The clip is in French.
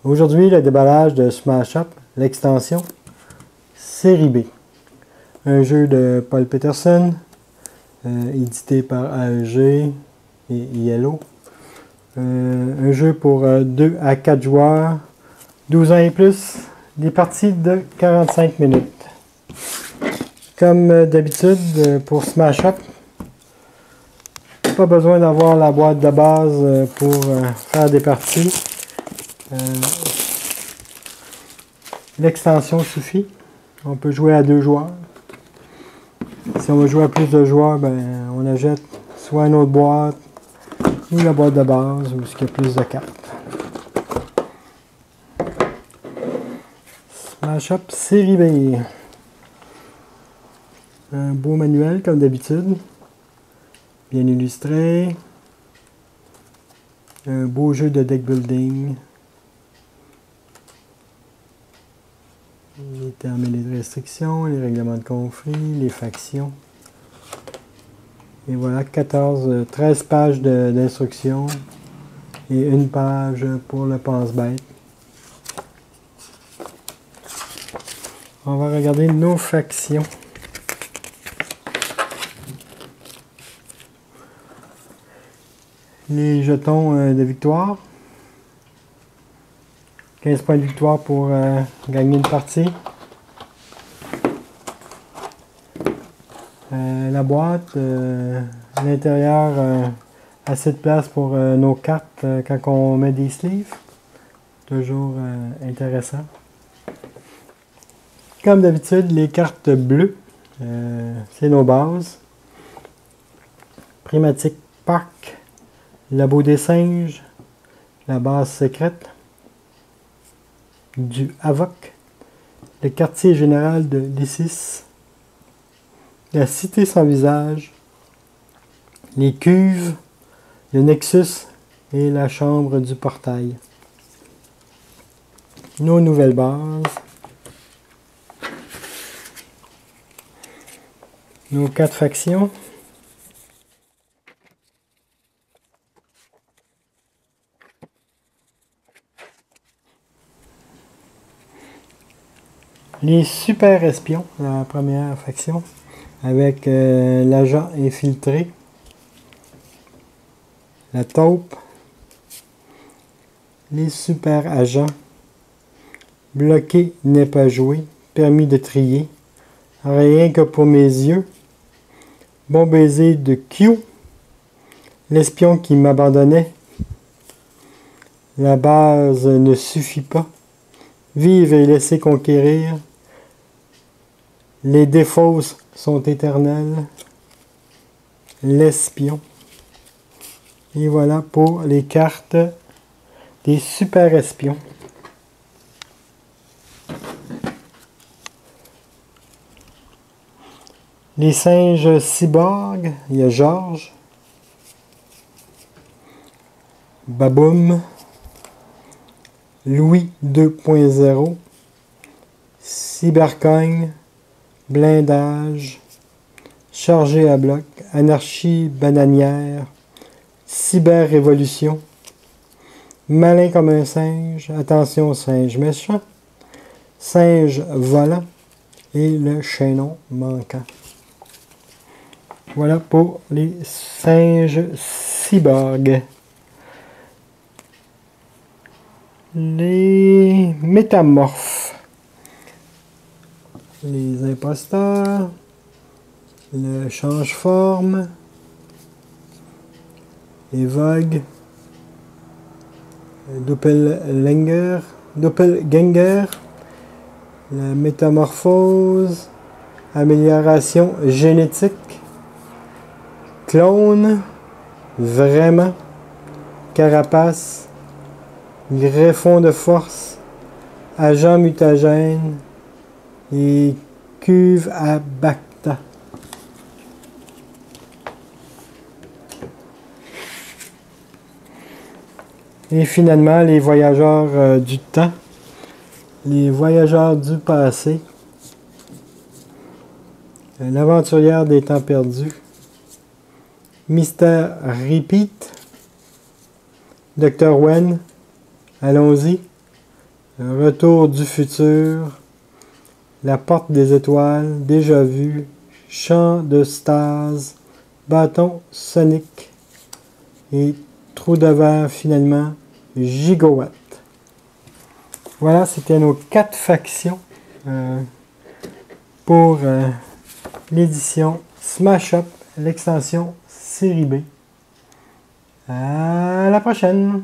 Aujourd'hui, le déballage de Smash Up, l'extension Série B. Un jeu de Paul Peterson, édité par AEG et Yellow. Un jeu pour 2 à 4 joueurs, 12 ans et plus, des parties de 45 minutes. Comme d'habitude, pour Smash Up, pas besoin d'avoir la boîte de base pour faire des parties. L'extension suffit. On peut jouer à 2 joueurs. Si on veut jouer à plus de joueurs, ben, on achète soit une autre boîte ou la boîte de base où il y a plus de cartes. Smash Up Série B. Un beau manuel comme d'habitude. Bien illustré. Un beau jeu de deck building. Les termes et les restrictions, les règlements de conflit, les factions. Et voilà, 13 pages d'instructions et une page pour le pense-bête. On va regarder nos factions. Les jetons de victoire. 15 points de victoire pour gagner une partie. La boîte, l'intérieur, assez de place pour nos cartes quand on met des sleeves. Toujours intéressant. Comme d'habitude, les cartes bleues, c'est nos bases. Primatic Park, Labo des singes, la base secrète. Du Havoc, le quartier général de l'Isis, la cité sans visage, les cuves, le Nexus et la chambre du portail. Nos nouvelles bases, nos 4 factions. Les super espions, la première faction, avec l'agent infiltré, la taupe, les super agents, bloqué n'est pas joué, permis de trier, rien que pour mes yeux, bon baiser de Q, l'espion qui m'abandonnait, la base ne suffit pas, vivre et laisser conquérir. Les défausses sont éternelles. L'espion. Et voilà pour les cartes des super espions. Les singes cyborgs, il y a Georges. Baboum. Louis 2.0. Cybercoin. Blindage, chargé à bloc, anarchie bananière, cyber-révolution, malin comme un singe, attention singe méchant, singe volant et le chaînon manquant. Voilà pour les singes cyborgs. Les métamorphes. Les imposteurs, le change-forme, les vogues, doppelganger, la métamorphose, amélioration génétique, clone, vraiment, carapace, greffon de force, agent mutagène, et cuve à Bacta. Et finalement, les voyageurs du temps, les voyageurs du passé, l'aventurière des temps perdus, Mr. Repeat, Dr. Wen, allons-y, Retour du futur, La porte des étoiles, Déjà vu, Chant de stase, Bâton sonique et Trou de verre finalement, Gigawatt. Voilà, c'était nos 4 factions pour l'édition Smash Up, l'extension série B. À la prochaine!